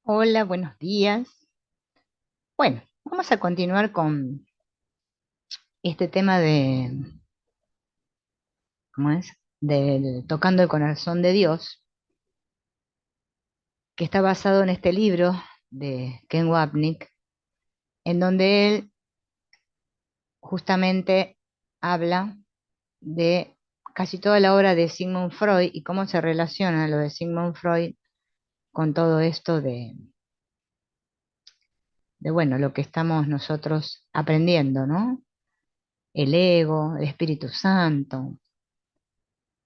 Hola, buenos días. Bueno, vamos a continuar con este tema ¿cómo es? Del Tocando el Corazón de Dios, que está basado en este libro de Ken Wapnick, en donde él justamente habla de casi toda la obra de Sigmund Freud y cómo se relaciona lo de Sigmund Freud con todo esto bueno, lo que estamos nosotros aprendiendo, ¿no? El ego, el Espíritu Santo.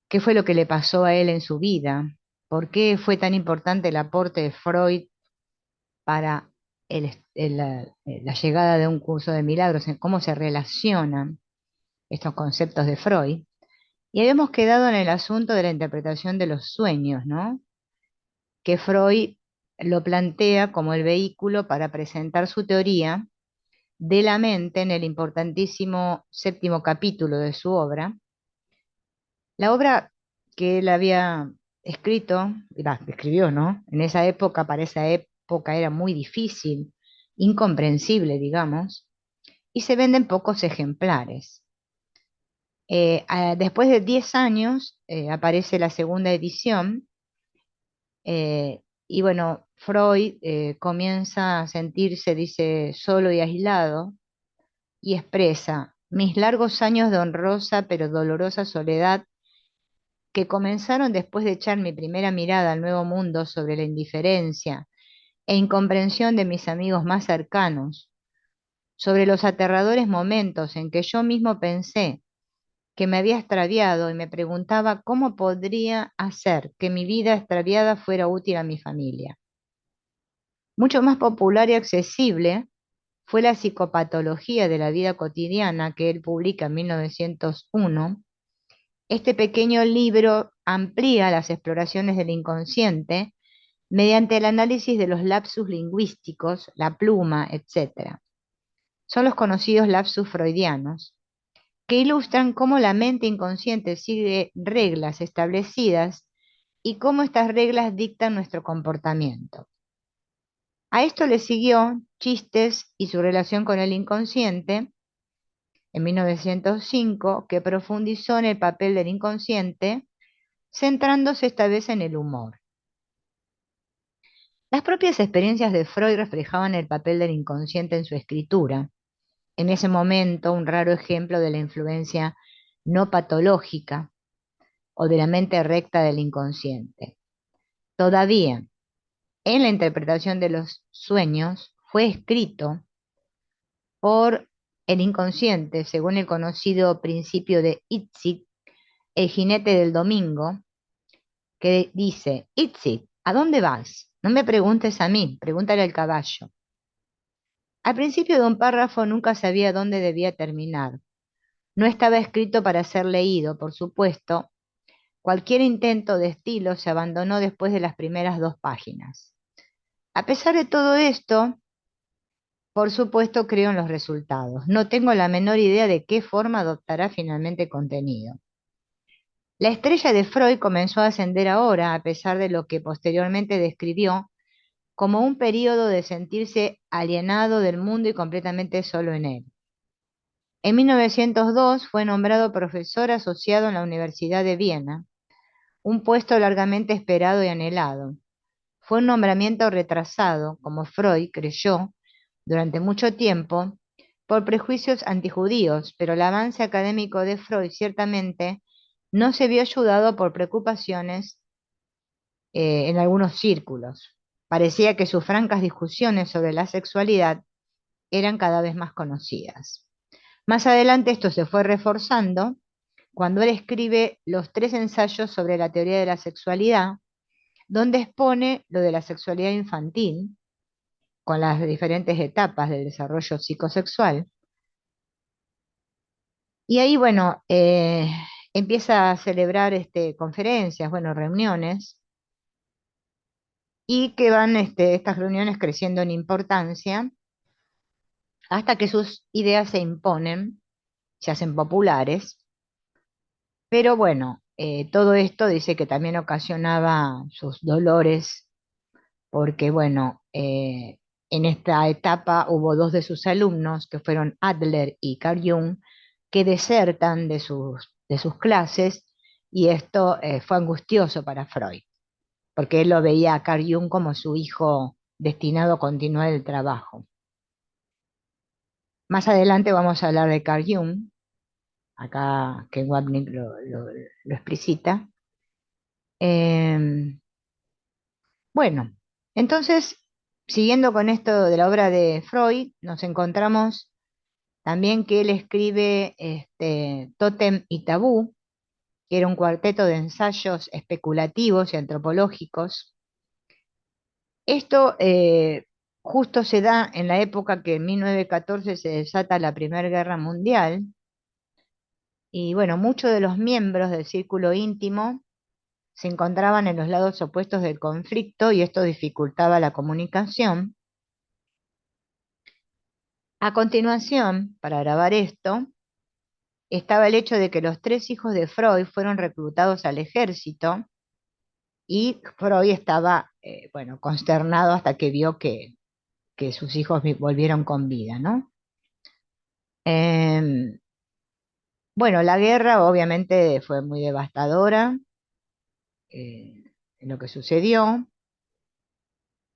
¿Qué fue lo que le pasó a él en su vida? ¿Por qué fue tan importante el aporte de Freud para la llegada de un curso de milagros? ¿En cómo se relacionan estos conceptos de Freud? Y habíamos quedado en el asunto de la interpretación de los sueños, ¿no? Que Freud lo plantea como el vehículo para presentar su teoría de la mente en el importantísimo séptimo capítulo de su obra. La obra que él había escrito, escribió, ¿no? En esa época, para esa época era muy difícil, incomprensible, digamos, y se venden pocos ejemplares. Después de 10 años aparece la segunda edición, y bueno, Freud comienza a sentirse, dice, solo y aislado, y expresa: mis largos años de honrosa pero dolorosa soledad, que comenzaron después de echar mi primera mirada al nuevo mundo sobre la indiferencia e incomprensión de mis amigos más cercanos, sobre los aterradores momentos en que yo mismo pensé que me había extraviado y me preguntaba cómo podría hacer que mi vida extraviada fuera útil a mi familia. Mucho más popular y accesible fue la psicopatología de la vida cotidiana, que él publica en 1901. Este pequeño libro amplía las exploraciones del inconsciente mediante el análisis de los lapsus lingüísticos, la pluma, etc. Son los conocidos lapsus freudianos, que ilustran cómo la mente inconsciente sigue reglas establecidas y cómo estas reglas dictan nuestro comportamiento. A esto le siguió Chistes y su relación con el inconsciente, en 1905, que profundizó en el papel del inconsciente, centrándose esta vez en el humor. Las propias experiencias de Freud reflejaban el papel del inconsciente en su escritura, en ese momento un raro ejemplo de la influencia no patológica o de la mente recta del inconsciente. Todavía, en la interpretación de los sueños, fue escrito por el inconsciente, según el conocido principio de Itzik, el jinete del domingo, que dice: Itzik, ¿a dónde vas? No me preguntes a mí, pregúntale al caballo. Al principio de un párrafo nunca sabía dónde debía terminar. No estaba escrito para ser leído, por supuesto. Cualquier intento de estilo se abandonó después de las primeras 2 páginas. A pesar de todo esto, por supuesto, creo en los resultados. No tengo la menor idea de qué forma adoptará finalmente el contenido. La estrella de Freud comenzó a ascender ahora, a pesar de lo que posteriormente describió como un periodo de sentirse alienado del mundo y completamente solo en él. En 1902 fue nombrado profesor asociado en la Universidad de Viena, un puesto largamente esperado y anhelado. Fue un nombramiento retrasado, como Freud creyó, durante mucho tiempo, por prejuicios antijudíos, pero el avance académico de Freud ciertamente no se vio ayudado por preocupaciones en algunos círculos. Parecía que sus francas discusiones sobre la sexualidad eran cada vez más conocidas. Más adelante esto se fue reforzando cuando él escribe los 3 ensayos sobre la teoría de la sexualidad, donde expone lo de la sexualidad infantil, con las diferentes etapas del desarrollo psicosexual. Y ahí, bueno, empieza a celebrar conferencias, bueno, reuniones, y que van estas reuniones creciendo en importancia hasta que sus ideas se imponen, se hacen populares. Pero bueno, todo esto dice que también ocasionaba sus dolores porque bueno, en esta etapa hubo dos de sus alumnos, que fueron Adler y Carl Jung, que desertan de sus clases, y esto fue angustioso para Freud, porque él lo veía a Carl Jung como su hijo destinado a continuar el trabajo. Más adelante vamos a hablar de Carl Jung, acá que Wapnick lo explicita. Em, bueno, entonces, siguiendo con esto de la obra de Freud, nos encontramos también que él escribe Tótem y Tabú, que era un cuarteto de ensayos especulativos y antropológicos. Esto justo se da en la época que en 1914 se desata la Primera Guerra Mundial, y bueno, muchos de los miembros del círculo íntimo se encontraban en los lados opuestos del conflicto y esto dificultaba la comunicación. A continuación, para grabar esto, estaba el hecho de que los tres hijos de Freud fueron reclutados al ejército y Freud estaba, bueno, consternado hasta que vio que sus hijos volvieron con vida, ¿no? Em, bueno, la guerra obviamente fue muy devastadora, en lo que sucedió.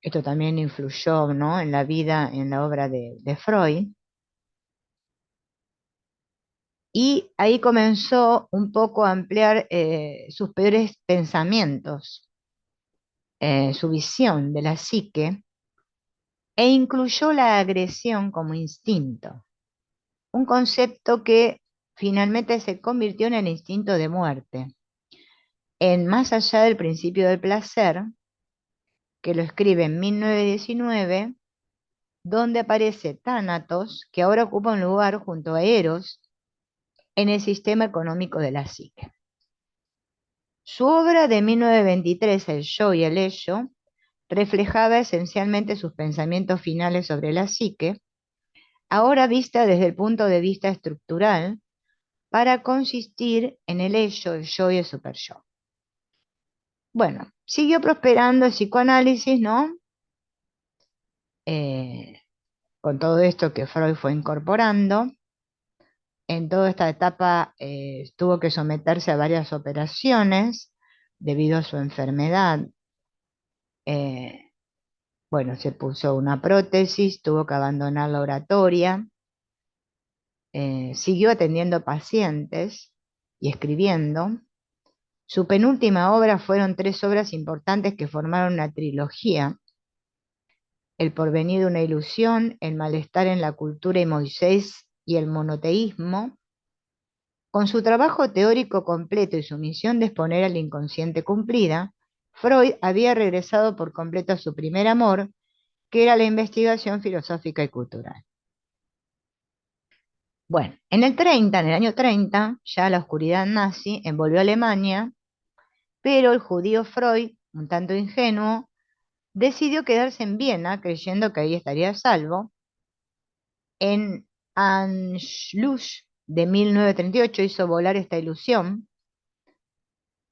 Esto también influyó, ¿no?, en la vida, en la obra de Freud. Y ahí comenzó un poco a ampliar sus peores pensamientos, su visión de la psique, e incluyó la agresión como instinto, un concepto que finalmente se convirtió en el instinto de muerte, en Más allá del principio del placer, que lo escribe en 1919, donde aparece Tánatos, que ahora ocupa un lugar junto a Eros en el sistema económico de la psique. Su obra de 1923, El yo y el ello, reflejaba esencialmente sus pensamientos finales sobre la psique, ahora vista desde el punto de vista estructural, para consistir en el ello, el yo y el superyo. Bueno, siguió prosperando el psicoanálisis, ¿no? Eh, con todo esto que Freud fue incorporando. En toda esta etapa tuvo que someterse a varias operaciones debido a su enfermedad. Eh, bueno, se puso una prótesis, tuvo que abandonar la oratoria, siguió atendiendo pacientes y escribiendo. Su penúltima obra fueron tres obras importantes que formaron una trilogía: El porvenir de una ilusión, El malestar en la cultura y Moisés y el monoteísmo. Con su trabajo teórico completo y su misión de exponer al inconsciente cumplida, Freud había regresado por completo a su primer amor, que era la investigación filosófica y cultural. Bueno, en el año 30, ya la oscuridad nazi envolvió a Alemania, pero el judío Freud, un tanto ingenuo, decidió quedarse en Viena creyendo que ahí estaría a salvo. En Anschluss de 1938 hizo volar esta ilusión,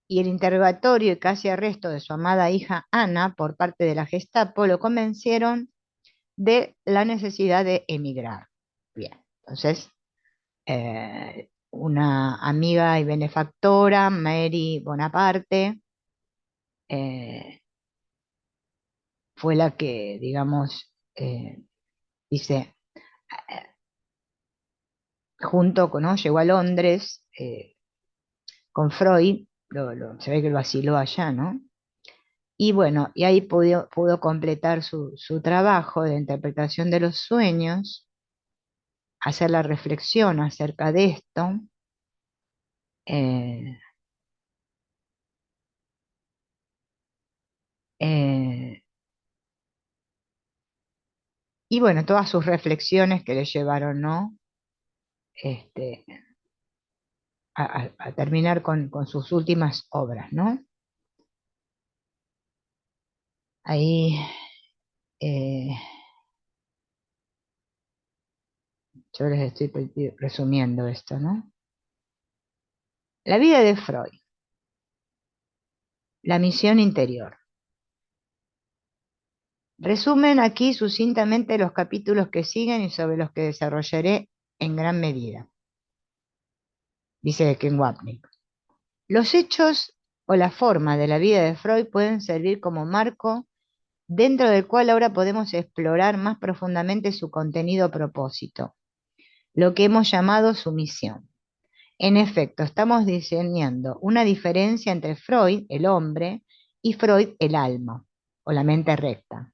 y el interrogatorio y casi arresto de su amada hija Ana por parte de la Gestapo lo convencieron de la necesidad de emigrar. Bien, entonces una amiga y benefactora, Mary Bonaparte, eh, fue la que, digamos, dice, junto con, ¿no?, llegó a Londres con Freud, se ve que lo asiló allá, ¿no? Y bueno, y ahí pudo completar su trabajo de interpretación de los sueños, hacer la reflexión acerca de esto. eh, eh, y bueno, todas sus reflexiones que le llevaron, ¿no?, este, a terminar con sus últimas obras, ¿no? Ahí, eh, yo les estoy resumiendo esto, ¿no? La vida de Freud, la misión interior. Resumen aquí sucintamente los capítulos que siguen y sobre los que desarrollaré en gran medida, dice Ken Wapnick. Los hechos o la forma de la vida de Freud pueden servir como marco dentro del cual ahora podemos explorar más profundamente su contenido o propósito, lo que hemos llamado su misión. En efecto, estamos diseñando una diferencia entre Freud, el hombre, y Freud, el alma, o la mente recta.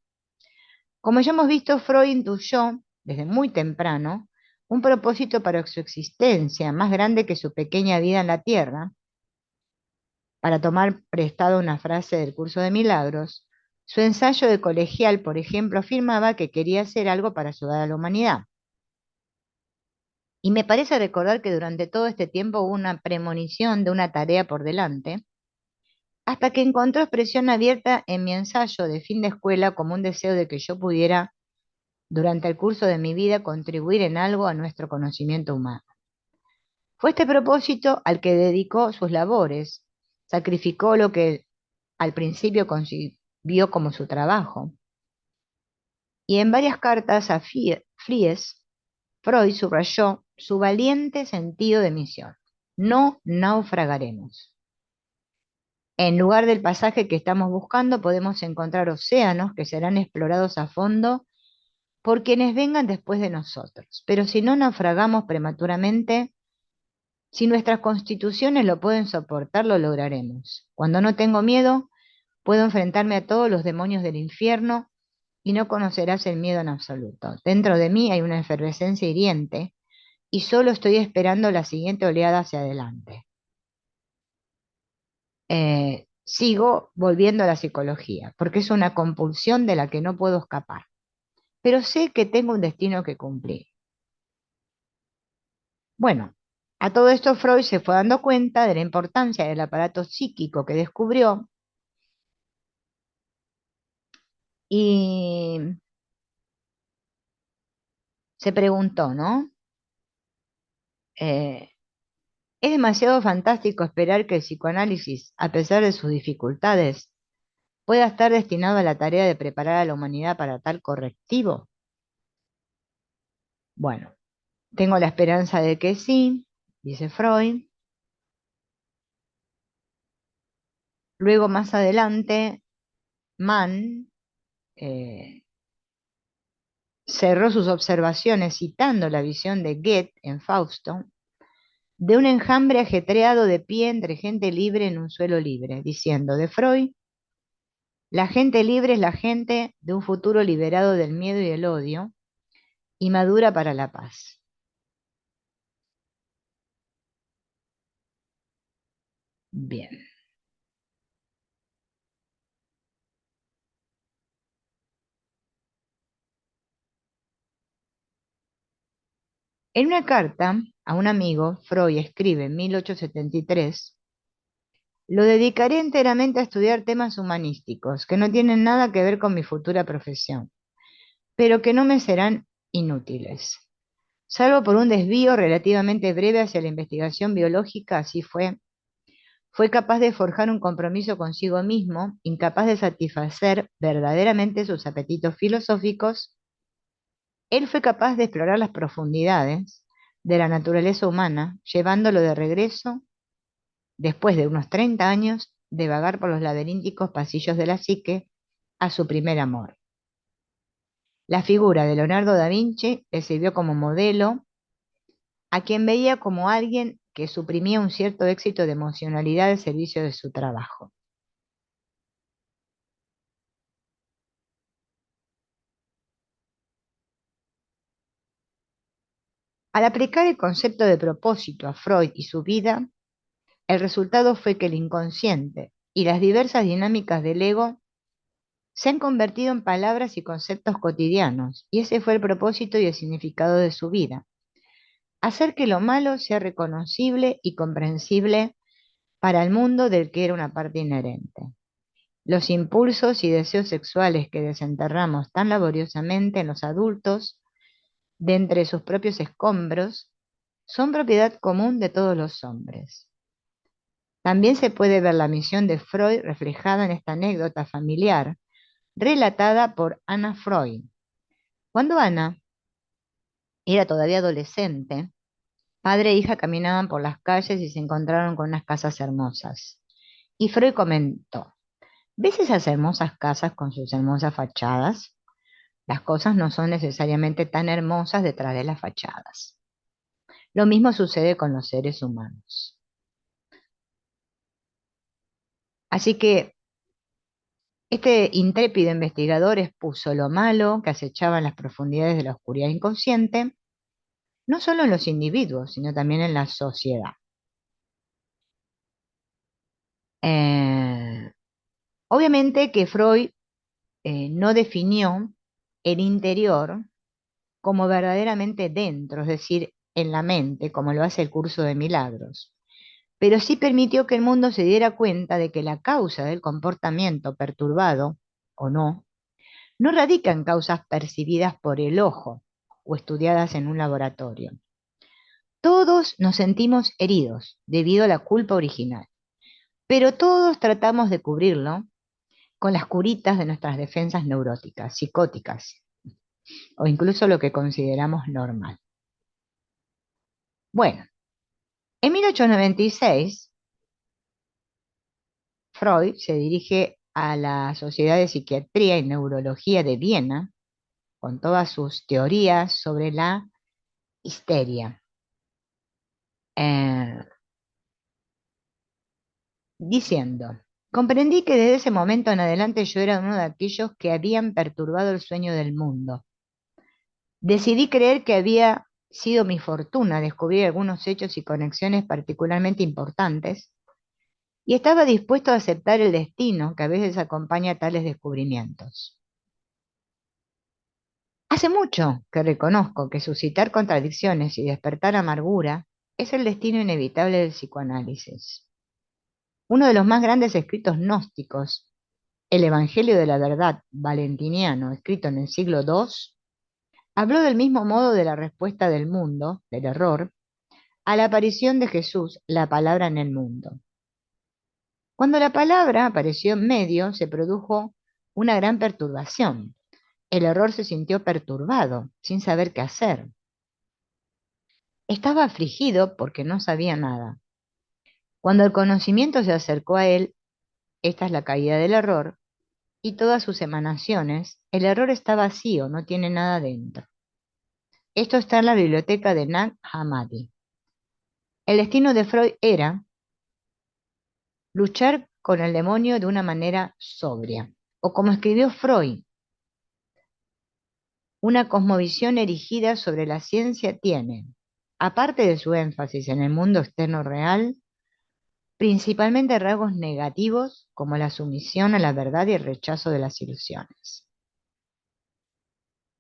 Como ya hemos visto, Freud intuyó, desde muy temprano, un propósito para su existencia más grande que su pequeña vida en la Tierra. Para tomar prestado una frase del curso de milagros, su ensayo de colegial, por ejemplo, afirmaba que quería hacer algo para ayudar a la humanidad. Y me parece recordar que durante todo este tiempo hubo una premonición de una tarea por delante, hasta que encontró expresión abierta en mi ensayo de fin de escuela como un deseo de que yo pudiera, durante el curso de mi vida, contribuir en algo a nuestro conocimiento humano. Fue este propósito al que dedicó sus labores, sacrificó lo que al principio concibió como su trabajo, y en varias cartas a Fries, Freud subrayó su valiente sentido de misión. No naufragaremos. En lugar del pasaje que estamos buscando, podemos encontrar océanos que serán explorados a fondo por quienes vengan después de nosotros. Pero si no naufragamos prematuramente, si nuestras constituciones lo pueden soportar, lo lograremos. Cuando no tengo miedo, puedo enfrentarme a todos los demonios del infierno y no conocerás el miedo en absoluto. Dentro de mí hay una efervescencia hiriente y solo estoy esperando la siguiente oleada hacia adelante. Sigo volviendo a la psicología, porque es una compulsión de la que no puedo escapar. Pero sé que tengo un destino que cumplir. Bueno, a todo esto Freud se fue dando cuenta de la importancia del aparato psíquico que descubrió y se preguntó, ¿no? Eh, es demasiado fantástico esperar que el psicoanálisis, a pesar de sus dificultades, pueda estar destinado a la tarea de preparar a la humanidad para tal correctivo. Bueno, tengo la esperanza de que sí, dice Freud. Luego, más adelante, Mann eh, cerró sus observaciones citando la visión de Goethe en Fausto, de un enjambre ajetreado de pie entre gente libre en un suelo libre, diciendo de Freud, la gente libre es la gente de un futuro liberado del miedo y el odio y madura para la paz. Bien. En una carta a un amigo, Freud escribe en 1873, lo dedicaré enteramente a estudiar temas humanísticos que no tienen nada que ver con mi futura profesión, pero que no me serán inútiles. Salvo por un desvío relativamente breve hacia la investigación biológica, así fue capaz de forjar un compromiso consigo mismo, incapaz de satisfacer verdaderamente sus apetitos filosóficos. Él fue capaz de explorar las profundidades de la naturaleza humana, llevándolo de regreso, después de unos 30 años, de vagar por los laberínticos pasillos de la psique, a su primer amor. La figura de Leonardo da Vinci le sirvió como modelo, a quien veía como alguien que suprimía un cierto éxito de emocionalidad al servicio de su trabajo. Al aplicar el concepto de propósito a Freud y su vida, el resultado fue que el inconsciente y las diversas dinámicas del ego se han convertido en palabras y conceptos cotidianos, y ese fue el propósito y el significado de su vida: hacer que lo malo sea reconocible y comprensible para el mundo del que era una parte inherente. Los impulsos y deseos sexuales que desenterramos tan laboriosamente en los adultos, de entre sus propios escombros, son propiedad común de todos los hombres. También se puede ver la misión de Freud reflejada en esta anécdota familiar, relatada por Anna Freud. Cuando Anna era todavía adolescente, padre e hija caminaban por las calles y se encontraron con unas casas hermosas. Y Freud comentó: ¿ves esas hermosas casas con sus hermosas fachadas? Las cosas no son necesariamente tan hermosas detrás de las fachadas. Lo mismo sucede con los seres humanos. Así que este intrépido investigador expuso lo malo que acechaba en las profundidades de la oscuridad inconsciente, no solo en los individuos, sino también en la sociedad. Eh, Obviamente que Freud no definió el interior como verdaderamente dentro, es decir, en la mente, como lo hace el curso de milagros, pero sí permitió que el mundo se diera cuenta de que la causa del comportamiento perturbado, o no radica en causas percibidas por el ojo o estudiadas en un laboratorio. Todos nos sentimos heridos debido a la culpa original, pero todos tratamos de cubrirlo con las curitas de nuestras defensas neuróticas, psicóticas, o incluso lo que consideramos normal. Bueno, en 1896, Freud se dirige a la Sociedad de Psiquiatría y Neurología de Viena con todas sus teorías sobre la histeria, eh, diciendo: comprendí que desde ese momento en adelante yo era uno de aquellos que habían perturbado el sueño del mundo. Decidí creer que había sido mi fortuna descubrir algunos hechos y conexiones particularmente importantes, y estaba dispuesto a aceptar el destino que a veces acompaña a tales descubrimientos. Hace mucho que reconozco que suscitar contradicciones y despertar amargura es el destino inevitable del psicoanálisis. Uno de los más grandes escritos gnósticos, el Evangelio de la Verdad valentiniano, escrito en el siglo II, habló del mismo modo de la respuesta del mundo, del error, a la aparición de Jesús, la palabra en el mundo. Cuando la palabra apareció en medio, se produjo una gran perturbación. El error se sintió perturbado, sin saber qué hacer. Estaba afligido porque no sabía nada. Cuando el conocimiento se acercó a él, esta es la caída del error, y todas sus emanaciones, el error está vacío, no tiene nada dentro. Esto está en la biblioteca de Nag Hammadi. El destino de Freud era luchar con el demonio de una manera sobria, o como escribió Freud: una cosmovisión erigida sobre la ciencia tiene, aparte de su énfasis en el mundo externo real, principalmente rasgos negativos como la sumisión a la verdad y el rechazo de las ilusiones.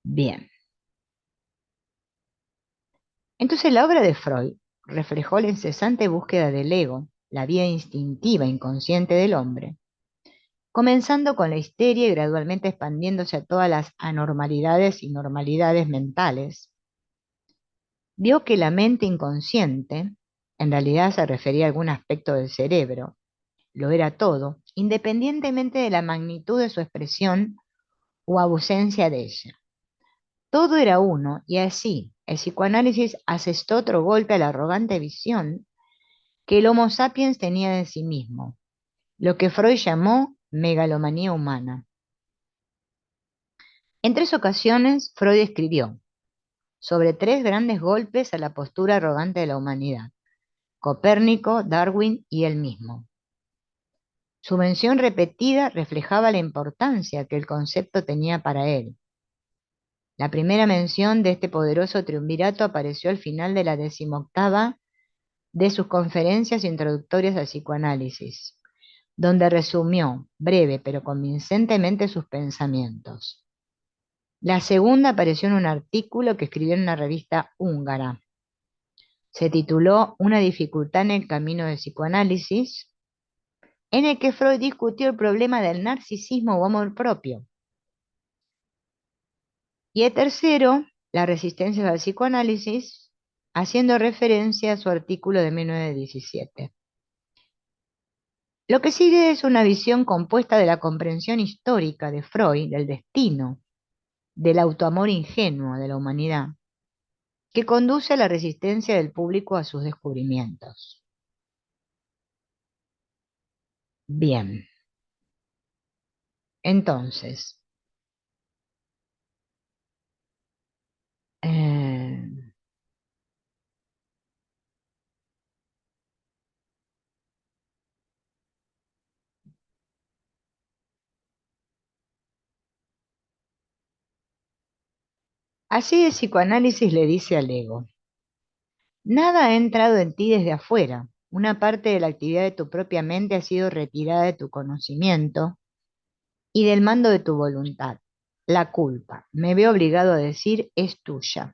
Bien, entonces la obra de Freud reflejó la incesante búsqueda del ego, la vida instintiva inconsciente del hombre, comenzando con la histeria y gradualmente expandiéndose a todas las anormalidades y normalidades mentales. Vio que la mente inconsciente, en realidad se refería a algún aspecto del cerebro, lo era todo, independientemente de la magnitud de su expresión o ausencia de ella. Todo era uno, y así el psicoanálisis asestó otro golpe a la arrogante visión que el Homo sapiens tenía de sí mismo, lo que Freud llamó megalomanía humana. En 3 ocasiones, Freud escribió sobre 3 grandes golpes a la postura arrogante de la humanidad: Copérnico, Darwin y él mismo. Su mención repetida reflejaba la importancia que el concepto tenía para él. La primera mención de este poderoso triunvirato apareció al final de la 18ª de sus conferencias introductorias al psicoanálisis, donde resumió, breve pero convincentemente, sus pensamientos. La segunda apareció en un artículo que escribió en una revista húngara. Se tituló Una dificultad en el camino del psicoanálisis, en el que Freud discutió el problema del narcisismo o amor propio. Y el tercero, la resistencia al psicoanálisis, haciendo referencia a su artículo de 1917. Lo que sigue es una visión compuesta de la comprensión histórica de Freud del destino, del autoamor ingenuo de la humanidad, que conduce a la resistencia del público a sus descubrimientos. Bien, entonces, eh, así el psicoanálisis le dice al ego: nada ha entrado en ti desde afuera. Una parte de la actividad de tu propia mente ha sido retirada de tu conocimiento y del mando de tu voluntad. La culpa, me veo obligado a decir, es tuya.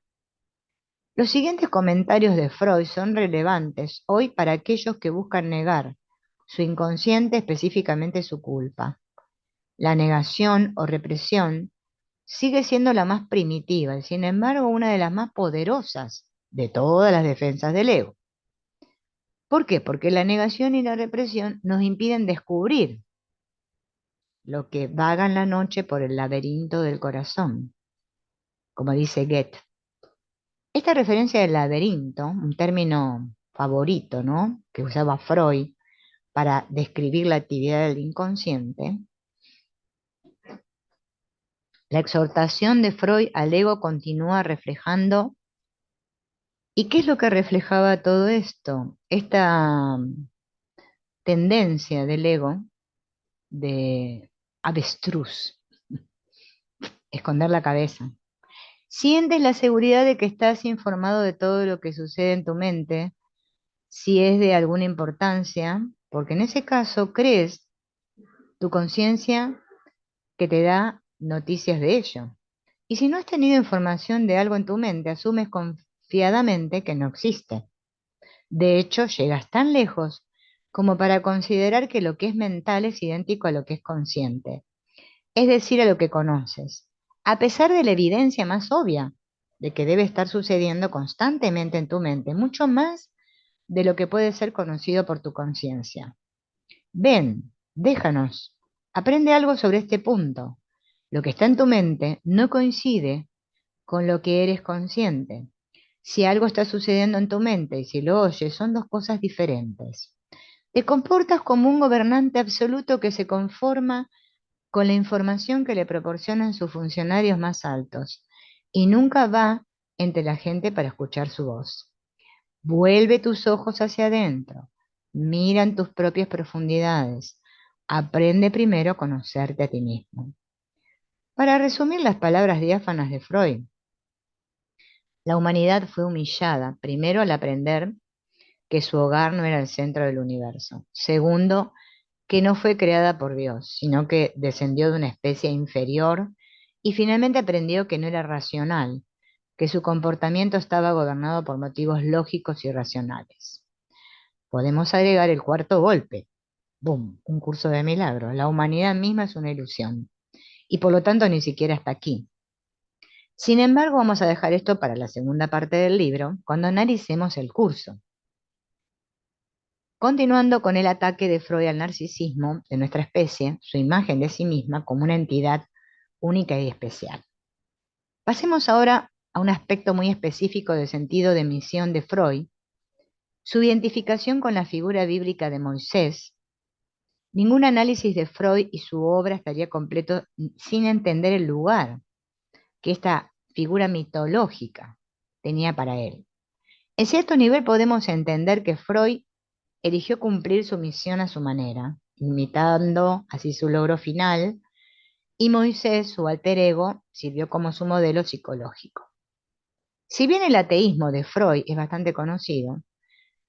Los siguientes comentarios de Freud son relevantes hoy para aquellos que buscan negar su inconsciente, específicamente su culpa. La negación o represión sigue siendo la más primitiva y sin embargo una de las más poderosas de todas las defensas del ego. ¿Por qué? Porque la negación y la represión nos impiden descubrir lo que vaga en la noche por el laberinto del corazón, como dice Goethe. Esta referencia del laberinto, un término favorito, ¿no?, que usaba Freud para describir la actividad del inconsciente, la exhortación de Freud al ego continúa reflejando. ¿Y qué es lo que reflejaba todo esto? Esta tendencia del ego de avestruz, esconder la cabeza. Sientes la seguridad de que estás informado de todo lo que sucede en tu mente, si es de alguna importancia, porque en ese caso crees tu conciencia que te da noticias de ello. Y si no has tenido información de algo en tu mente, asumes confiadamente que no existe. De hecho, llegas tan lejos como para considerar que lo que es mental es idéntico a lo que es consciente, es decir, a lo que conoces, a pesar de la evidencia más obvia de que debe estar sucediendo constantemente en tu mente, mucho más de lo que puede ser conocido por tu conciencia. Ven, déjanos, aprende algo sobre este punto. Lo que está en tu mente no coincide con lo que eres consciente. Si algo está sucediendo en tu mente y si lo oyes, son dos cosas diferentes. Te comportas como un gobernante absoluto que se conforma con la información que le proporcionan sus funcionarios más altos y nunca va entre la gente para escuchar su voz. Vuelve tus ojos hacia adentro, mira en tus propias profundidades, aprende primero a conocerte a ti mismo. Para resumir las palabras diáfanas de Freud, la humanidad fue humillada, primero al aprender que su hogar no era el centro del universo. Segundo, que no fue creada por Dios, sino que descendió de una especie inferior y finalmente aprendió que no era racional, que su comportamiento estaba gobernado por motivos lógicos y racionales. Podemos agregar el cuarto golpe. ¡Bum! Un curso de milagros. La humanidad misma es una ilusión y por lo tanto ni siquiera está aquí. Sin embargo, vamos a dejar esto para la segunda parte del libro, cuando analicemos el curso. Continuando con el ataque de Freud al narcisismo de nuestra especie, su imagen de sí misma como una entidad única y especial. Pasemos ahora a un aspecto muy específico del sentido de misión de Freud, su identificación con la figura bíblica de Moisés. Ningún análisis de Freud y su obra estaría completo sin entender el lugar que esta figura mitológica tenía para él. En cierto nivel podemos entender que Freud eligió cumplir su misión a su manera, imitando así su logro final, y Moisés, su alter ego, sirvió como su modelo psicológico. Si bien el ateísmo de Freud es bastante conocido,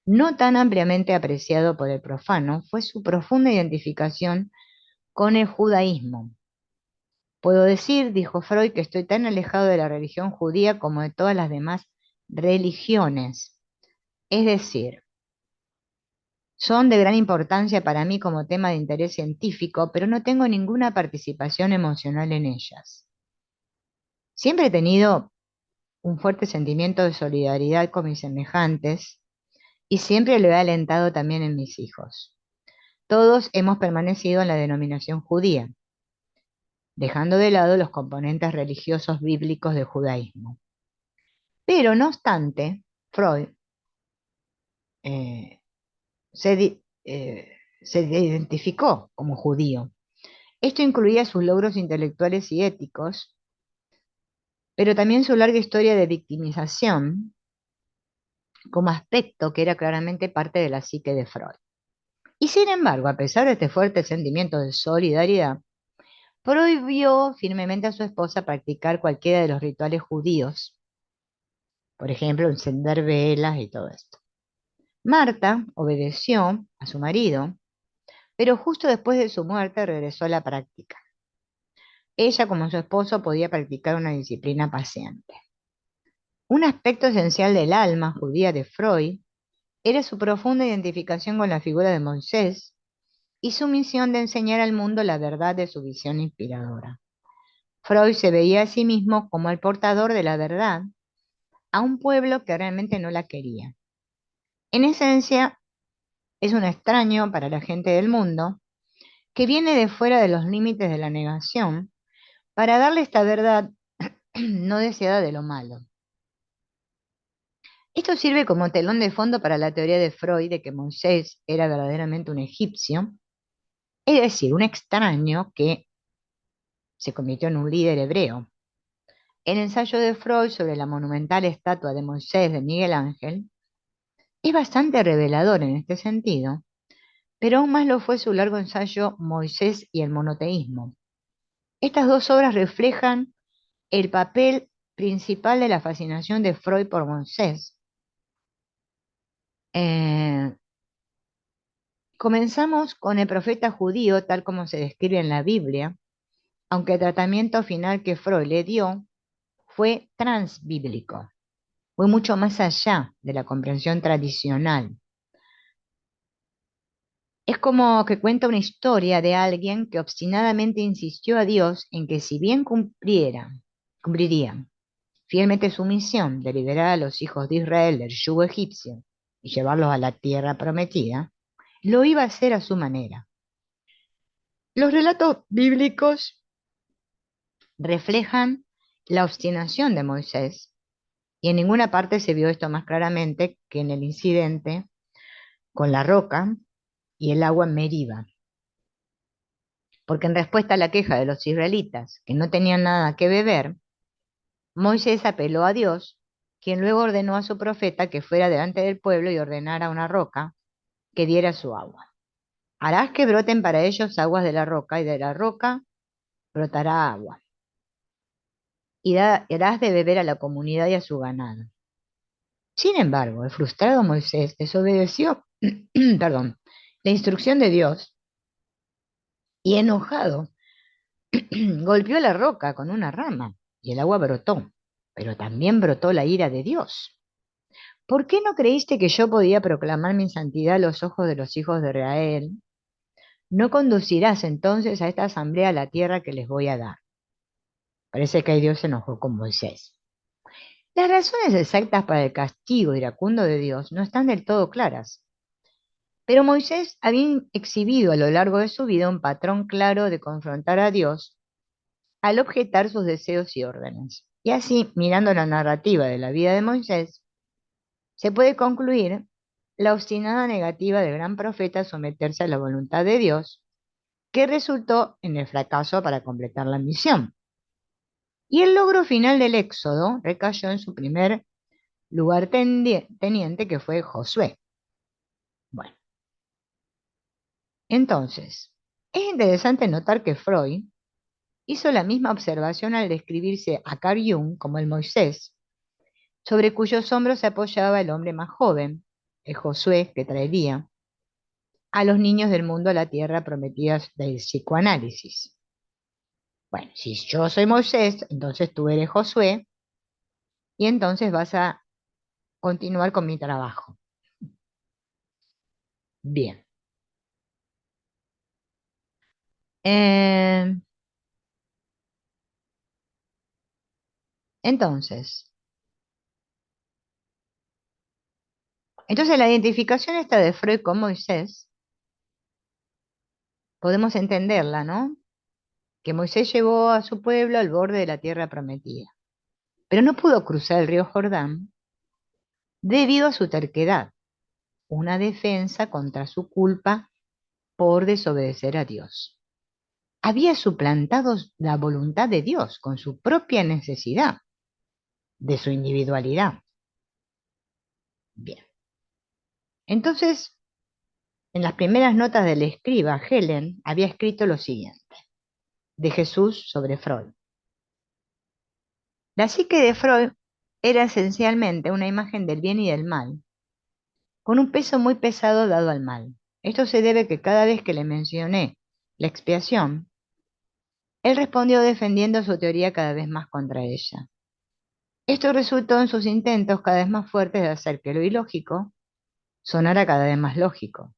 no tan ampliamente apreciado por el profano, fue su profunda identificación con el judaísmo. Puedo decir, dijo Freud, que estoy tan alejado de la religión judía como de todas las demás religiones. Es decir, son de gran importancia para mí como tema de interés científico, pero no tengo ninguna participación emocional en ellas. Siempre he tenido un fuerte sentimiento de solidaridad con mis semejantes y siempre lo he alentado también en mis hijos. Todos hemos permanecido en la denominación judía, dejando de lado los componentes religiosos bíblicos del judaísmo. Pero no obstante, Freud eh, se identificó como judío. Esto incluía sus logros intelectuales y éticos, pero también su larga historia de victimización como aspecto que era claramente parte de la psique de Freud. Y sin embargo, a pesar de este fuerte sentimiento de solidaridad, prohibió firmemente a su esposa practicar cualquiera de los rituales judíos, por ejemplo, encender velas y todo esto. Marta obedeció a su marido, pero justo después de su muerte regresó a la práctica. Ella, como su esposo, podía practicar una disciplina paciente. Un aspecto esencial del alma judía de Freud era su profunda identificación con la figura de Moisés y su misión de enseñar al mundo la verdad de su visión inspiradora. Freud se veía a sí mismo como el portador de la verdad a un pueblo que realmente no la quería. En esencia, es un extraño para la gente del mundo que viene de fuera de los límites de la negación para darle esta verdad no deseada de lo malo. Esto sirve como telón de fondo para la teoría de Freud de que Moisés era verdaderamente un egipcio, es decir, un extraño que se convirtió en un líder hebreo. El ensayo de Freud sobre la monumental estatua de Moisés de Miguel Ángel es bastante revelador en este sentido, pero aún más lo fue su largo ensayo Moisés y el monoteísmo. Estas dos obras reflejan el papel principal de la fascinación de Freud por Moisés. Eh, Comenzamos con el profeta judío tal como se describe en la Biblia, aunque el tratamiento final que Freud le dio fue transbíblico, fue mucho más allá de la comprensión tradicional. Es como que cuenta una historia de alguien que obstinadamente insistió a Dios en que si bien cumpliría fielmente su misión de liberar a los hijos de Israel del yugo egipcio y llevarlos a la tierra prometida, lo iba a hacer a su manera. Los relatos bíblicos reflejan la obstinación de Moisés, y en ninguna parte se vio esto más claramente que en el incidente con la roca y el agua en Meriba, porque en respuesta a la queja de los israelitas, que no tenían nada que beber, Moisés apeló a Dios, quien luego ordenó a su profeta que fuera delante del pueblo y ordenara a una roca que diera su agua. Harás que broten para ellos aguas de la roca, y de la roca brotará agua. Y darás de beber a la comunidad y a su ganado. Sin embargo, el frustrado Moisés desobedeció, perdón, la instrucción de Dios y enojado golpeó la roca con una rama y el agua brotó, pero también brotó la ira de Dios. ¿Por qué no creíste que yo podía proclamar mi santidad a los ojos de los hijos de Israel? No conducirás entonces a esta asamblea a la tierra que les voy a dar. Parece que ahí Dios se enojó con Moisés. Las razones exactas para el castigo iracundo de Dios no están del todo claras. Pero Moisés había exhibido a lo largo de su vida un patrón claro de confrontar a Dios al objetar sus deseos y órdenes. Y así, mirando la narrativa de la vida de Moisés, se puede concluir la obstinada negativa del gran profeta a someterse a la voluntad de Dios, que resultó en el fracaso para completar la misión. Y el logro final del Éxodo recayó en su primer lugarteniente, que fue Josué. Bueno, entonces, es interesante notar que Freud hizo la misma observación al describirse a Carl Jung como el Moisés, sobre cuyos hombros se apoyaba el hombre más joven, el Josué que traería a los niños del mundo a la tierra prometidas del psicoanálisis. Bueno, si yo soy Moisés, entonces tú eres Josué y entonces vas a continuar con mi trabajo. Bien. Eh, entonces, entonces la identificación esta de Freud con Moisés podemos entenderla, ¿no? Que Moisés llevó a su pueblo al borde de la tierra prometida, pero no pudo cruzar el río Jordán debido a su terquedad, una defensa contra su culpa por desobedecer a Dios. Había suplantado la voluntad de Dios con su propia necesidad, de su individualidad. Bien. Entonces, en las primeras notas del escriba, Helen había escrito lo siguiente, de Jesús sobre Freud. La psique de Freud era esencialmente una imagen del bien y del mal, con un peso muy pesado dado al mal. Esto se debe que cada vez que le mencioné la expiación, él respondió defendiendo su teoría cada vez más contra ella. Esto resultó en sus intentos cada vez más fuertes de hacer que lo ilógico sonara cada vez más lógico.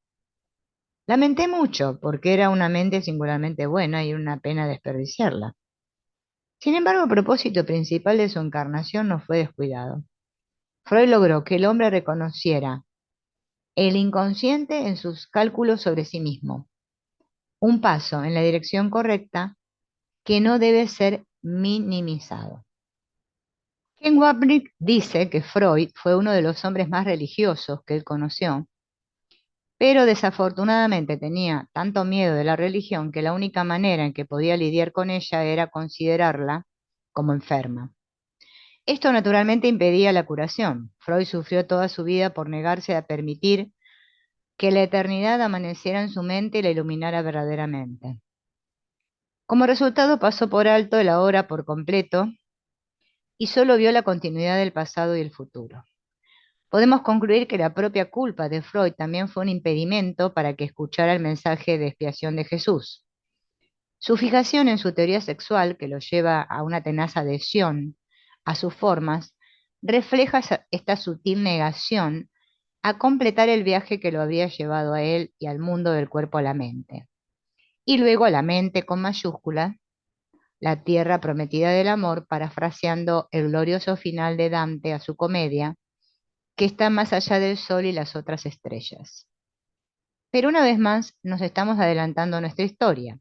Lamenté mucho, porque era una mente singularmente buena y una pena desperdiciarla. Sin embargo, el propósito principal de su encarnación no fue descuidado. Freud logró que el hombre reconociera el inconsciente en sus cálculos sobre sí mismo, un paso en la dirección correcta que no debe ser minimizado. Ken Wapnick dice que Freud fue uno de los hombres más religiosos que él conoció, pero desafortunadamente tenía tanto miedo de la religión que la única manera en que podía lidiar con ella era considerarla como enferma. Esto naturalmente impedía la curación. Freud sufrió toda su vida por negarse a permitir que la eternidad amaneciera en su mente y la iluminara verdaderamente. Como resultado pasó por alto la hora por completo y solo vio la continuidad del pasado y el futuro. Podemos concluir que la propia culpa de Freud también fue un impedimento para que escuchara el mensaje de expiación de Jesús. Su fijación en su teoría sexual, que lo lleva a una tenaz adhesión a sus formas, refleja esta sutil negación a completar el viaje que lo habría llevado a él y al mundo del cuerpo a la mente. Y luego a la mente con mayúscula, la tierra prometida del amor, parafraseando el glorioso final de Dante a su comedia, que está más allá del sol y las otras estrellas. Pero una vez más nos estamos adelantando a nuestra historia.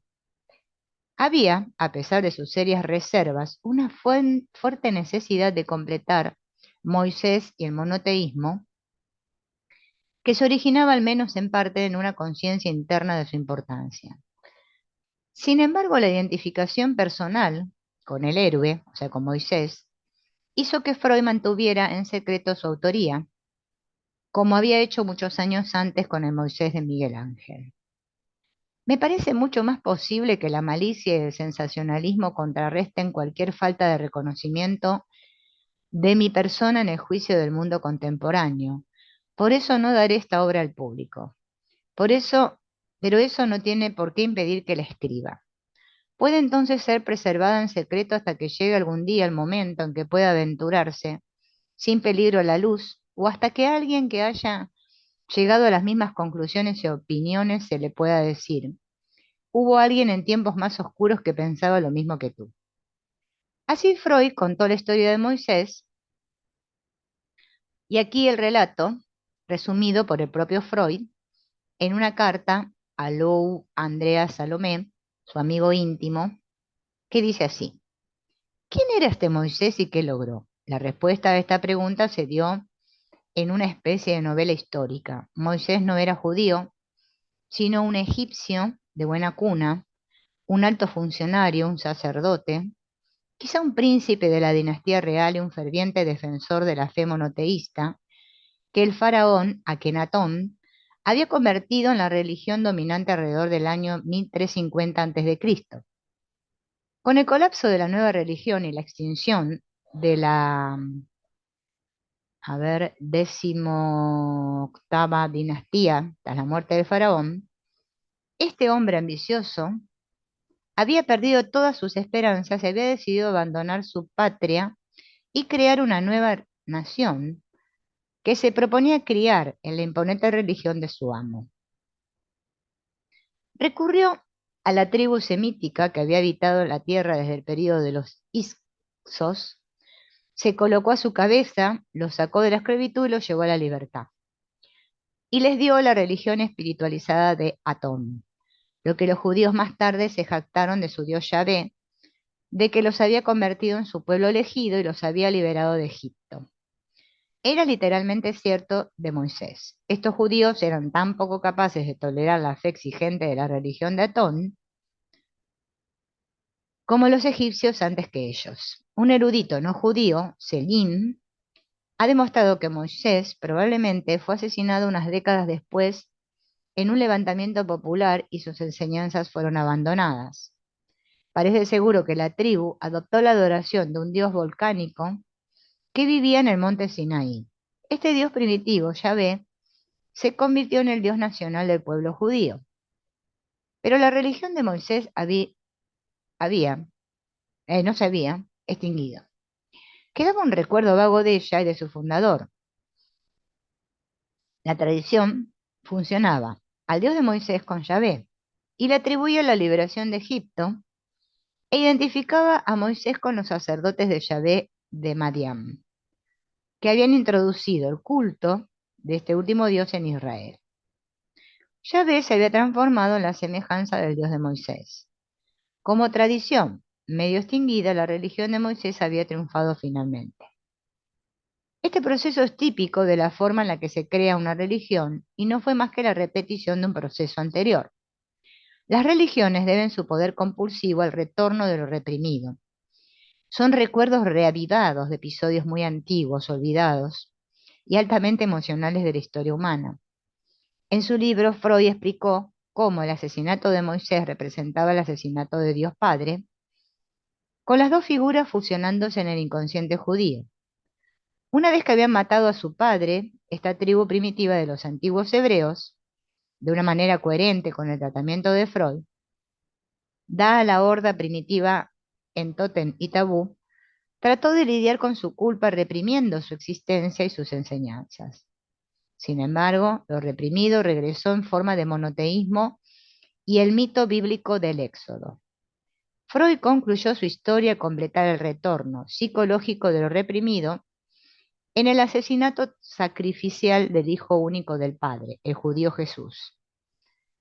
Había, a pesar de sus serias reservas, una fuerte necesidad de completar Moisés y el monoteísmo, que se originaba al menos en parte en una conciencia interna de su importancia. Sin embargo, la identificación personal con el héroe, o sea, con Moisés, hizo que Freud mantuviera en secreto su autoría, como había hecho muchos años antes con el Moisés de Miguel Ángel. Me parece mucho más posible que la malicia y el sensacionalismo contrarresten cualquier falta de reconocimiento de mi persona en el juicio del mundo contemporáneo. Por eso no daré esta obra al público. Pero eso no tiene por qué impedir que la escriba. Puede entonces ser preservada en secreto hasta que llegue algún día el momento en que pueda aventurarse, sin peligro a la luz, o hasta que alguien que haya llegado a las mismas conclusiones y opiniones se le pueda decir: hubo alguien en tiempos más oscuros que pensaba lo mismo que tú. Así Freud contó la historia de Moisés, y aquí el relato, resumido por el propio Freud, en una carta a Lou Andrea Salomé, su amigo íntimo, que dice así: ¿quién era este Moisés y qué logró? La respuesta a esta pregunta se dio en una especie de novela histórica. Moisés no era judío, sino un egipcio de buena cuna, un alto funcionario, un sacerdote, quizá un príncipe de la dinastía real y un ferviente defensor de la fe monoteísta, que el faraón Akenatón había convertido en la religión dominante alrededor del año 1350 a.C. Con el colapso de la nueva religión y la extinción de la, decimoctava dinastía, tras la muerte del faraón, este hombre ambicioso había perdido todas sus esperanzas y había decidido abandonar su patria y crear una nueva nación que se proponía criar en la imponente religión de su amo. Recurrió a la tribu semítica que había habitado la tierra desde el período de los Hyksos, se colocó a su cabeza, los sacó de la esclavitud y los llevó a la libertad. Y les dio la religión espiritualizada de Atón, lo que los judíos más tarde se jactaron de su Dios Yahvé, de que los había convertido en su pueblo elegido y los había liberado de Egipto. Era literalmente cierto de Moisés. Estos judíos eran tan poco capaces de tolerar la fe exigente de la religión de Atón como los egipcios antes que ellos. Un erudito no judío, Selim, ha demostrado que Moisés probablemente fue asesinado unas décadas después en un levantamiento popular y sus enseñanzas fueron abandonadas. Parece seguro que la tribu adoptó la adoración de un dios volcánico que vivía en el monte Sinaí. Este dios primitivo, Yahvé, se convirtió en el dios nacional del pueblo judío. Pero la religión de Moisés había, no se había extinguido. Quedaba un recuerdo vago de ella y de su fundador. La tradición funcionaba al Dios de Moisés con Yahvé y le atribuía la liberación de Egipto e identificaba a Moisés con los sacerdotes de Yahvé de Madián, que habían introducido el culto de este último Dios en Israel. Yahvé se había transformado en la semejanza del Dios de Moisés. Como tradición medio extinguida, la religión de Moisés había triunfado finalmente. Este proceso es típico de la forma en la que se crea una religión y no fue más que la repetición de un proceso anterior. Las religiones deben su poder compulsivo al retorno de lo reprimido. Son recuerdos reavivados de episodios muy antiguos, olvidados y altamente emocionales de la historia humana. En su libro, Freud explicó cómo el asesinato de Moisés representaba el asesinato de Dios Padre, con las dos figuras fusionándose en el inconsciente judío. Una vez que habían matado a su padre, esta tribu primitiva de los antiguos hebreos, de una manera coherente con el tratamiento de Freud, da a la horda primitiva en tótem y tabú, trató de lidiar con su culpa reprimiendo su existencia y sus enseñanzas. Sin embargo, lo reprimido regresó en forma de monoteísmo y el mito bíblico del Éxodo. Freud concluyó su historia al completar el retorno psicológico de lo reprimido en el asesinato sacrificial del hijo único del padre, el judío Jesús.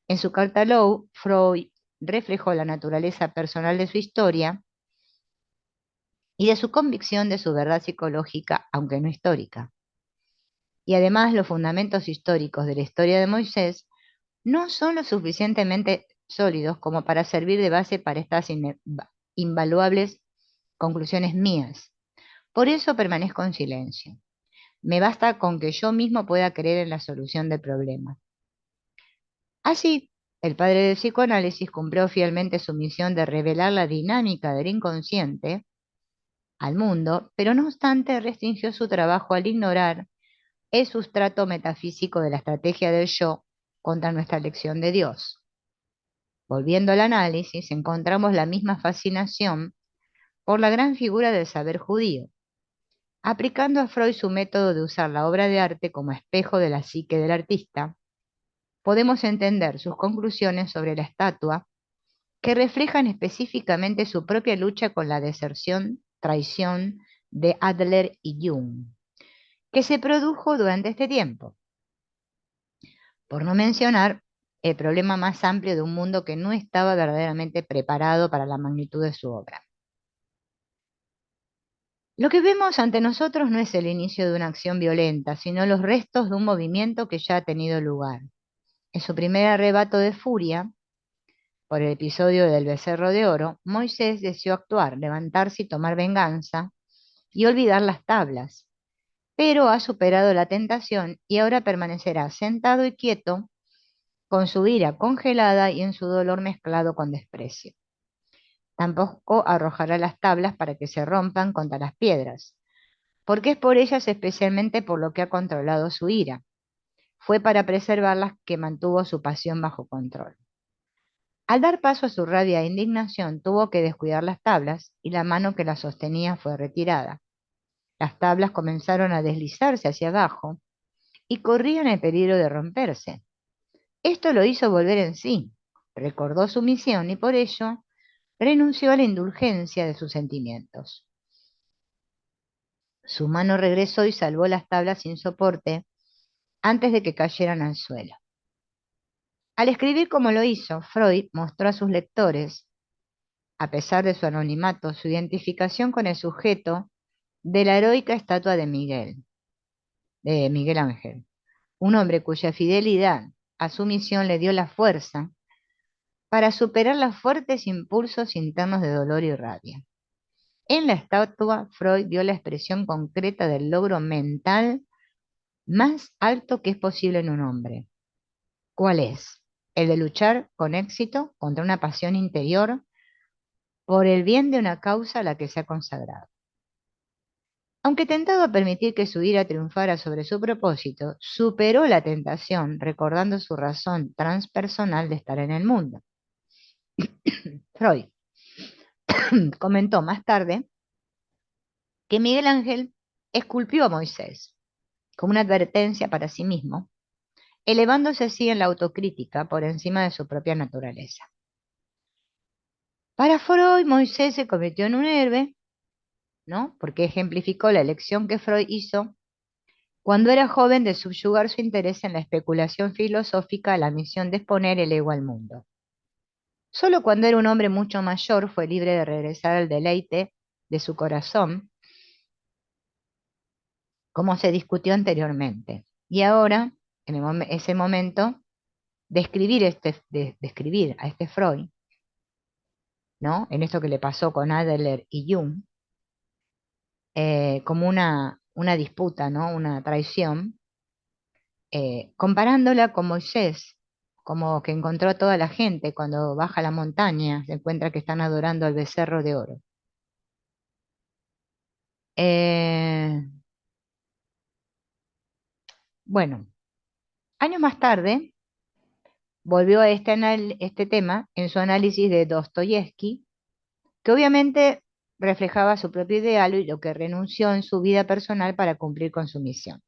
En su carta Low, Freud reflejó la naturaleza personal de su historia y de su convicción de su verdad psicológica, aunque no histórica. Y además los fundamentos históricos de la historia de Moisés no son lo suficientemente sólidos como para servir de base para estas invaluables conclusiones mías. Por eso permanezco en silencio. Me basta con que yo mismo pueda creer en la solución del problema. Así, el padre del psicoanálisis cumplió fielmente su misión de revelar la dinámica del inconsciente al mundo, pero no obstante restringió su trabajo al ignorar el sustrato metafísico de la estrategia del yo contra nuestra lección de Dios. Volviendo al análisis, encontramos la misma fascinación por la gran figura del saber judío, aplicando a Freud su método de usar la obra de arte como espejo de la psique del artista. Podemos entender sus conclusiones sobre la estatua que reflejan específicamente su propia lucha con la deserción, traición de Adler y Jung, que se produjo durante este tiempo, por no mencionar el problema más amplio de un mundo que no estaba verdaderamente preparado para la magnitud de su obra. Lo que vemos ante nosotros no es el inicio de una acción violenta, sino los restos de un movimiento que ya ha tenido lugar. En su primer arrebato de furia, por el episodio del becerro de oro, Moisés deseó actuar, levantarse y tomar venganza y olvidar las tablas, pero ha superado la tentación y ahora permanecerá sentado y quieto, con su ira congelada y en su dolor mezclado con desprecio. Tampoco arrojará las tablas para que se rompan contra las piedras, porque es por ellas especialmente por lo que ha controlado su ira. Fue para preservarlas que mantuvo su pasión bajo control. Al dar paso a su rabia e indignación, tuvo que descuidar las tablas y la mano que las sostenía fue retirada. Las tablas comenzaron a deslizarse hacia abajo y corrían el peligro de romperse. Esto lo hizo volver en sí, recordó su misión y por ello renunció a la indulgencia de sus sentimientos. Su mano regresó y salvó las tablas sin soporte antes de que cayeran al suelo. Al escribir como lo hizo, Freud mostró a sus lectores, a pesar de su anonimato, su identificación con el sujeto de la heroica estatua de Miguel Ángel, un hombre cuya fidelidad a su misión le dio la fuerza para superar los fuertes impulsos internos de dolor y rabia. En la estatua, Freud dio la expresión concreta del logro mental más alto que es posible en un hombre. ¿Cuál es? El de luchar con éxito contra una pasión interior por el bien de una causa a la que se ha consagrado. Aunque tentado a permitir que su ira triunfara sobre su propósito, superó la tentación recordando su razón transpersonal de estar en el mundo. Freud comentó más tarde que Miguel Ángel esculpió a Moisés como una advertencia para sí mismo, elevándose así en la autocrítica por encima de su propia naturaleza. Para Freud, Moisés se convirtió en un héroe, ¿no? Porque ejemplificó la elección que Freud hizo cuando era joven de subyugar su interés en la especulación filosófica a la misión de exponer el ego al mundo. Solo cuando era un hombre mucho mayor fue libre de regresar al deleite de su corazón, como se discutió anteriormente. Y ahora, en ese momento, de escribir a este Freud, ¿no? En esto que le pasó con Adler y Jung, como una disputa, ¿no? Una traición, comparándola con Moisés, como que encontró a toda la gente cuando baja la montaña, se encuentra que están adorando al becerro de oro. Eh, bueno, años más tarde volvió a este tema en su análisis de Dostoyevsky, que obviamente reflejaba su propio ideal y lo que renunció en su vida personal para cumplir con su misión.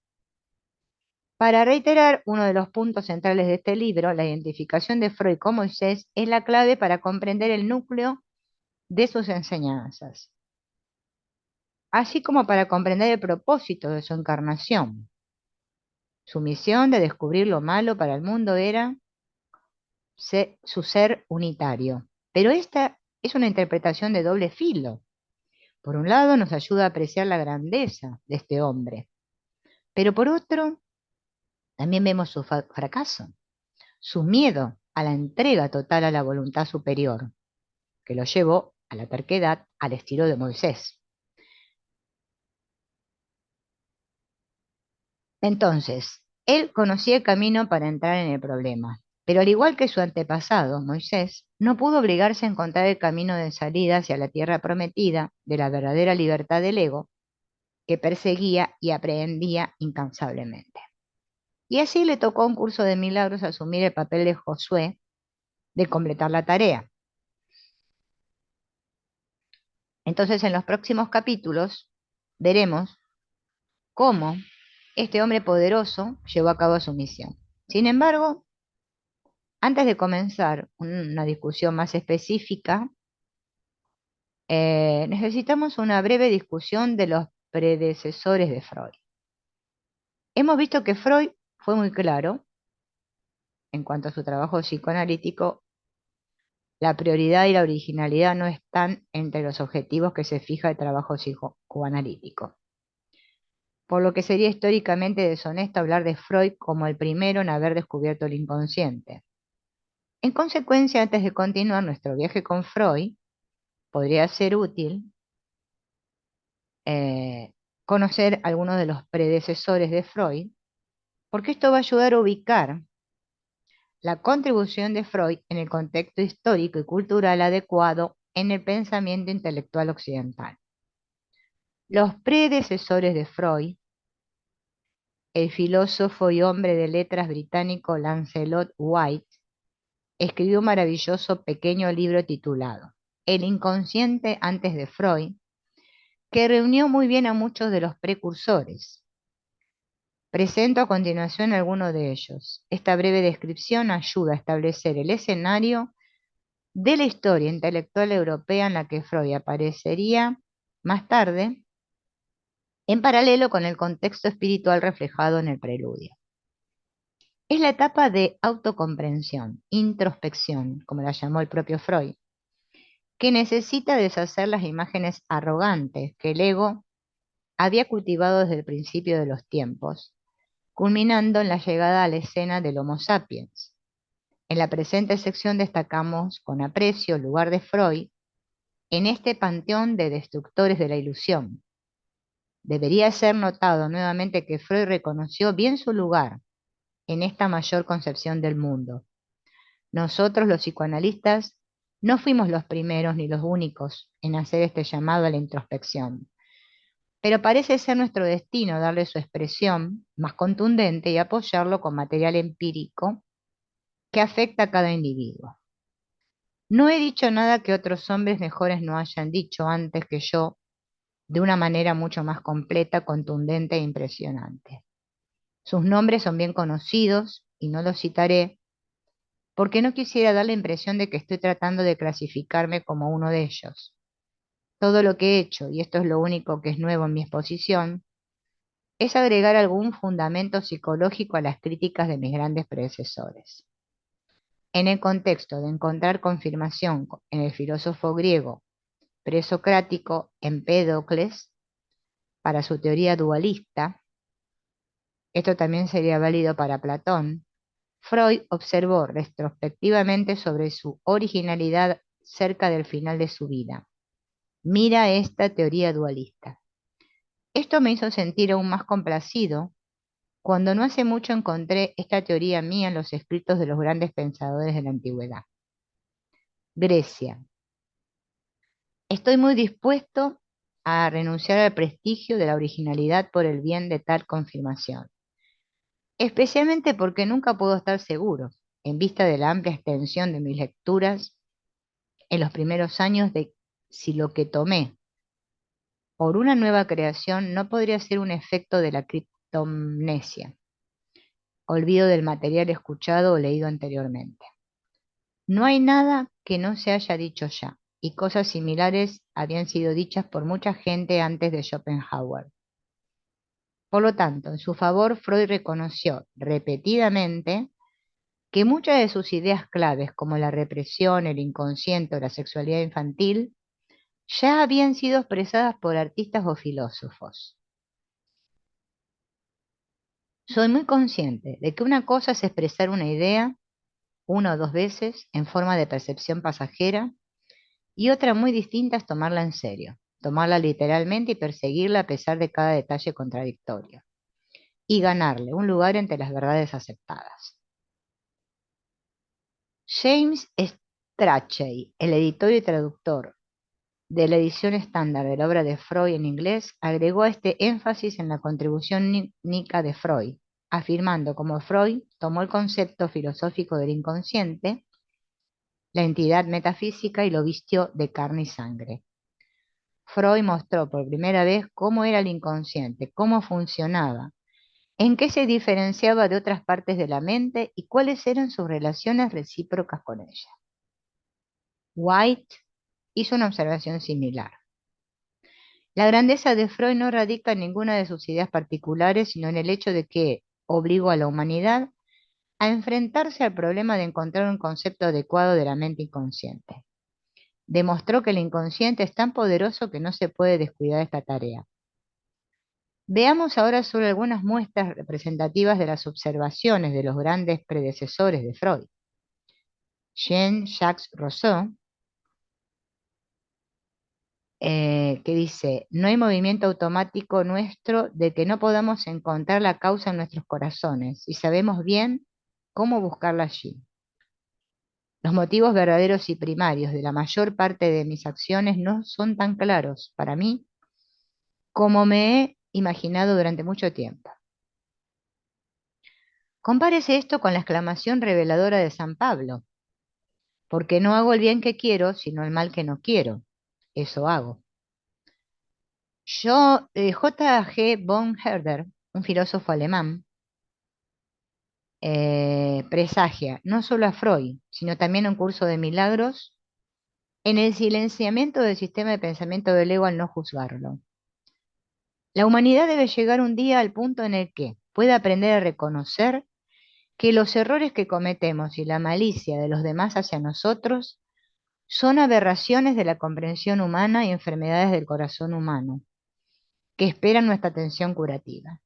Para reiterar, uno de los puntos centrales de este libro, la identificación de Freud con Moisés, es la clave para comprender el núcleo de sus enseñanzas, así como para comprender el propósito de su encarnación. Su misión de descubrir lo malo para el mundo era su ser unitario. Pero esta es una interpretación de doble filo. Por un lado, nos ayuda a apreciar la grandeza de este hombre, pero por otro, también vemos su fracaso, su miedo a la entrega total a la voluntad superior, que lo llevó a la terquedad al estilo de Moisés. Entonces, él conocía el camino para entrar en el problema, pero al igual que su antepasado, Moisés, no pudo obligarse a encontrar el camino de salida hacia la tierra prometida de la verdadera libertad del ego que perseguía y aprehendía incansablemente. Y así le tocó a un curso de milagros asumir el papel de Josué de completar la tarea. Entonces, en los próximos capítulos veremos cómo este hombre poderoso llevó a cabo su misión. Sin embargo, antes de comenzar una discusión más específica, necesitamos una breve discusión de los predecesores de Freud. Hemos visto que Freud fue muy claro en cuanto a su trabajo psicoanalítico. La prioridad y la originalidad no están entre los objetivos que se fija el trabajo psicoanalítico, por lo que sería históricamente deshonesto hablar de Freud como el primero en haber descubierto el inconsciente. En consecuencia, antes de continuar nuestro viaje con Freud, podría ser útil eh, conocer algunos de los predecesores de Freud, porque esto va a ayudar a ubicar la contribución de Freud en el contexto histórico y cultural adecuado en el pensamiento intelectual occidental. Los predecesores de Freud, el filósofo y hombre de letras británico Lancelot White, escribió un maravilloso pequeño libro titulado El inconsciente antes de Freud, que reunió muy bien a muchos de los precursores. Presento a continuación algunos de ellos. Esta breve descripción ayuda a establecer el escenario de la historia intelectual europea en la que Freud aparecería más tarde, en paralelo con el contexto espiritual reflejado en el preludio. Es la etapa de autocomprensión, introspección, como la llamó el propio Freud, que necesita deshacer las imágenes arrogantes que el ego había cultivado desde el principio de los tiempos, culminando en la llegada a la escena del Homo sapiens. En la presente sección destacamos con aprecio el lugar de Freud en este panteón de destructores de la ilusión. Debería ser notado nuevamente que Freud reconoció bien su lugar en esta mayor concepción del mundo. Nosotros, los psicoanalistas, no fuimos los primeros ni los únicos en hacer este llamado a la introspección, pero parece ser nuestro destino darle su expresión más contundente y apoyarlo con material empírico que afecta a cada individuo. No he dicho nada que otros hombres mejores no hayan dicho antes que yo, de una manera mucho más completa, contundente e impresionante. Sus nombres son bien conocidos y no los citaré porque no quisiera dar la impresión de que estoy tratando de clasificarme como uno de ellos. Todo lo que he hecho, y esto es lo único que es nuevo en mi exposición, es agregar algún fundamento psicológico a las críticas de mis grandes predecesores. En el contexto de encontrar confirmación en el filósofo griego presocrático Empédocles para su teoría dualista, esto también sería válido para Platón, Freud observó retrospectivamente sobre su originalidad cerca del final de su vida. Mira esta teoría dualista. Esto me hizo sentir aún más complacido cuando no hace mucho encontré esta teoría mía en los escritos de los grandes pensadores de la antigüedad. Grecia. Estoy muy dispuesto a renunciar al prestigio de la originalidad por el bien de tal confirmación, especialmente porque nunca puedo estar seguro, en vista de la amplia extensión de mis lecturas en los primeros años, de si lo que tomé por una nueva creación no podría ser un efecto de la criptomnesia, olvido del material escuchado o leído anteriormente. No hay nada que no se haya dicho ya, y cosas similares habían sido dichas por mucha gente antes de Schopenhauer. Por lo tanto, en su favor, Freud reconoció repetidamente que muchas de sus ideas claves, como la represión, el inconsciente o la sexualidad infantil, ya habían sido expresadas por artistas o filósofos. Soy muy consciente de que una cosa es expresar una idea una o dos veces en forma de percepción pasajera y otra muy distinta es tomarla en serio, tomarla literalmente y perseguirla a pesar de cada detalle contradictorio y ganarle un lugar entre las verdades aceptadas. James Strachey, el editor y traductor de la edición estándar de la obra de Freud en inglés, agregó este énfasis en la contribución única de Freud, afirmando como Freud tomó el concepto filosófico del inconsciente, la entidad metafísica, y lo vistió de carne y sangre. Freud mostró por primera vez cómo era el inconsciente, cómo funcionaba, en qué se diferenciaba de otras partes de la mente y cuáles eran sus relaciones recíprocas con ella. White hizo una observación similar. La grandeza de Freud no radica en ninguna de sus ideas particulares, sino en el hecho de que obligó a la humanidad a enfrentarse al problema de encontrar un concepto adecuado de la mente inconsciente. Demostró que el inconsciente es tan poderoso que no se puede descuidar esta tarea. Veamos ahora solo algunas muestras representativas de las observaciones de los grandes predecesores de Freud. Jean-Jacques Rousseau, que dice, no hay movimiento automático nuestro de que no podamos encontrar la causa en nuestros corazones y sabemos bien cómo buscarla allí. Los motivos verdaderos y primarios de la mayor parte de mis acciones no son tan claros para mí como me he imaginado durante mucho tiempo. Compárese esto con la exclamación reveladora de San Pablo, porque no hago el bien que quiero, sino el mal que no quiero. Eso hago. J. G. von Herder, un filósofo alemán, presagia no solo a Freud, sino también un curso de milagros en el silenciamiento del sistema de pensamiento del ego al no juzgarlo. La humanidad debe llegar un día al punto en el que pueda aprender a reconocer que los errores que cometemos y la malicia de los demás hacia nosotros son aberraciones de la comprensión humana y enfermedades del corazón humano, que esperan nuestra atención curativa.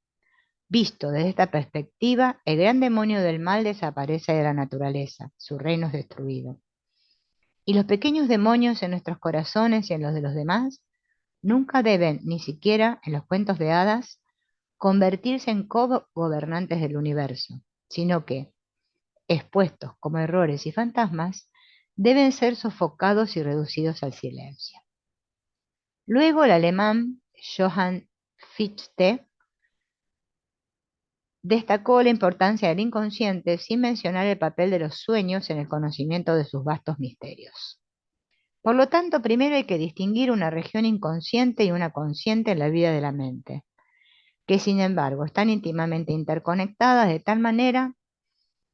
Visto desde esta perspectiva, el gran demonio del mal desaparece de la naturaleza, su reino es destruido. Y los pequeños demonios en nuestros corazones y en los de los demás nunca deben, ni siquiera en los cuentos de hadas, convertirse en co-gobernantes del universo, sino que, expuestos como errores y fantasmas, deben ser sofocados y reducidos al silencio. Luego el alemán Johann Fichte destacó la importancia del inconsciente sin mencionar el papel de los sueños en el conocimiento de sus vastos misterios. Por lo tanto, primero hay que distinguir una región inconsciente y una consciente en la vida de la mente, que sin embargo están íntimamente interconectadas de tal manera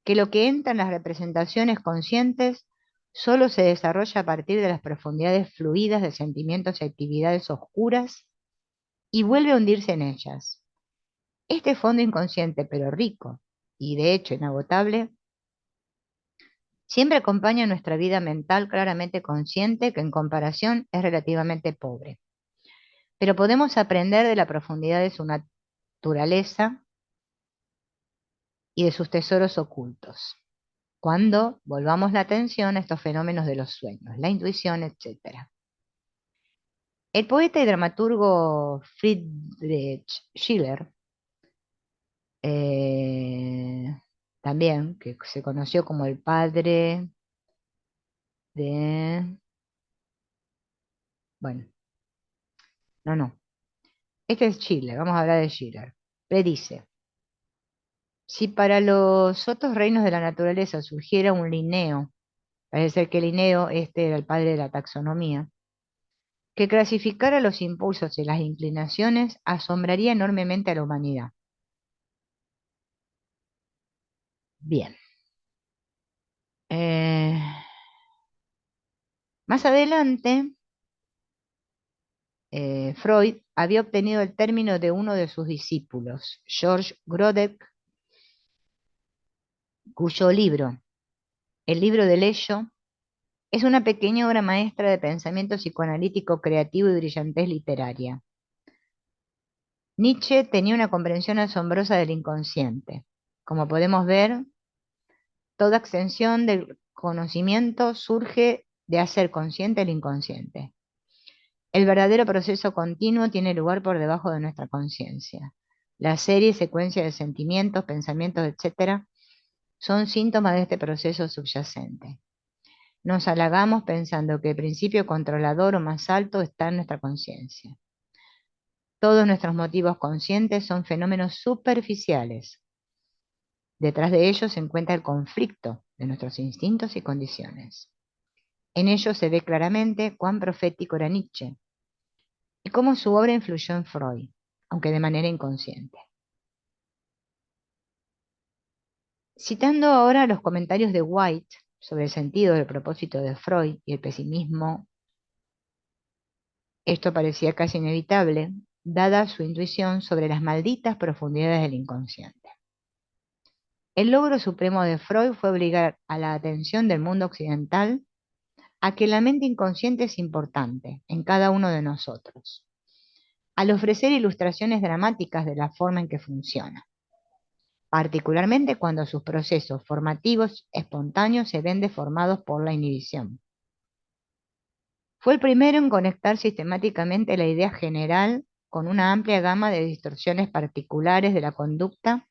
que lo que entra en las representaciones conscientes solo se desarrolla a partir de las profundidades fluidas de sentimientos y actividades oscuras y vuelve a hundirse en ellas. Este fondo inconsciente, pero rico y de hecho inagotable, siempre acompaña nuestra vida mental claramente consciente que en comparación es relativamente pobre. Pero podemos aprender de la profundidad de su naturaleza y de sus tesoros ocultos, cuando volvamos la atención a estos fenómenos de los sueños, la intuición, etc. El poeta y dramaturgo Friedrich Schiller, eh, también, que se conoció como el padre de... Bueno, no. Este es Schiller, vamos a hablar de Schiller. Predice, si para los otros reinos de la naturaleza surgiera un Linneo, parece ser que Linneo, este era el padre de la taxonomía, que clasificara los impulsos y las inclinaciones, asombraría enormemente a la humanidad. Bien. Eh, Más adelante, Freud había obtenido el término de uno de sus discípulos, George Grodek, cuyo libro, El libro del Ello, es una pequeña obra maestra de pensamiento psicoanalítico creativo y brillantez literaria. Nietzsche tenía una comprensión asombrosa del inconsciente. Como podemos ver, toda extensión del conocimiento surge de hacer consciente el inconsciente. El verdadero proceso continuo tiene lugar por debajo de nuestra conciencia. La serie y secuencia de sentimientos, pensamientos, etc., son síntomas de este proceso subyacente. Nos halagamos pensando que el principio controlador o más alto está en nuestra conciencia. Todos nuestros motivos conscientes son fenómenos superficiales. Detrás de ellos se encuentra el conflicto de nuestros instintos y condiciones. En ello se ve claramente cuán profético era Nietzsche y cómo su obra influyó en Freud, aunque de manera inconsciente. Citando ahora los comentarios de White sobre el sentido del propósito de Freud y el pesimismo, esto parecía casi inevitable, dada su intuición sobre las malditas profundidades del inconsciente. El logro supremo de Freud fue obligar a la atención del mundo occidental a que la mente inconsciente es importante en cada uno de nosotros, al ofrecer ilustraciones dramáticas de la forma en que funciona, particularmente cuando sus procesos formativos espontáneos se ven deformados por la inhibición. Fue el primero en conectar sistemáticamente la idea general con una amplia gama de distorsiones particulares de la conducta,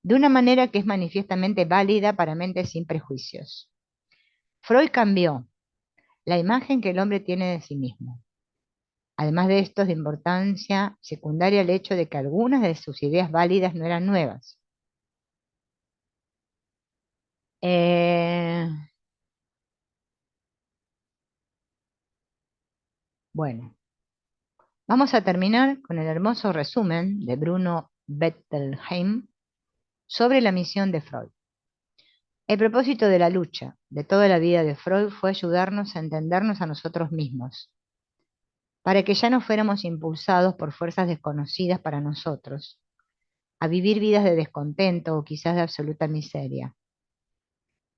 de una manera que es manifiestamente válida para mentes sin prejuicios. Freud cambió la imagen que el hombre tiene de sí mismo. Además de esto, es de importancia secundaria el hecho de que algunas de sus ideas válidas no eran nuevas. Eh, bueno, vamos a terminar con el hermoso resumen de Bruno Bettelheim sobre la misión de Freud. El propósito de la lucha de toda la vida de Freud fue ayudarnos a entendernos a nosotros mismos, para que ya no fuéramos impulsados por fuerzas desconocidas para nosotros, a vivir vidas de descontento o quizás de absoluta miseria.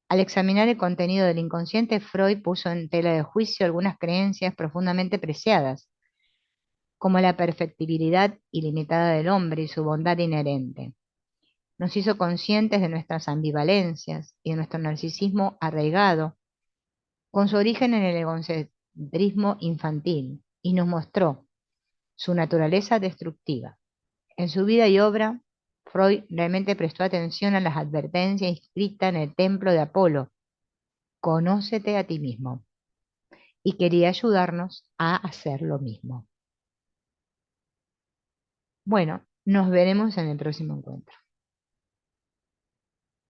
Al examinar el contenido del inconsciente, Freud puso en tela de juicio algunas creencias profundamente preciadas, como la perfectibilidad ilimitada del hombre y su bondad inherente. Nos hizo conscientes de nuestras ambivalencias y de nuestro narcisismo arraigado, con su origen en el egocentrismo infantil, y nos mostró su naturaleza destructiva. En su vida y obra, Freud realmente prestó atención a las advertencias inscritas en el templo de Apolo: conócete a ti mismo, y quería ayudarnos a hacer lo mismo. Bueno, nos veremos en el próximo encuentro.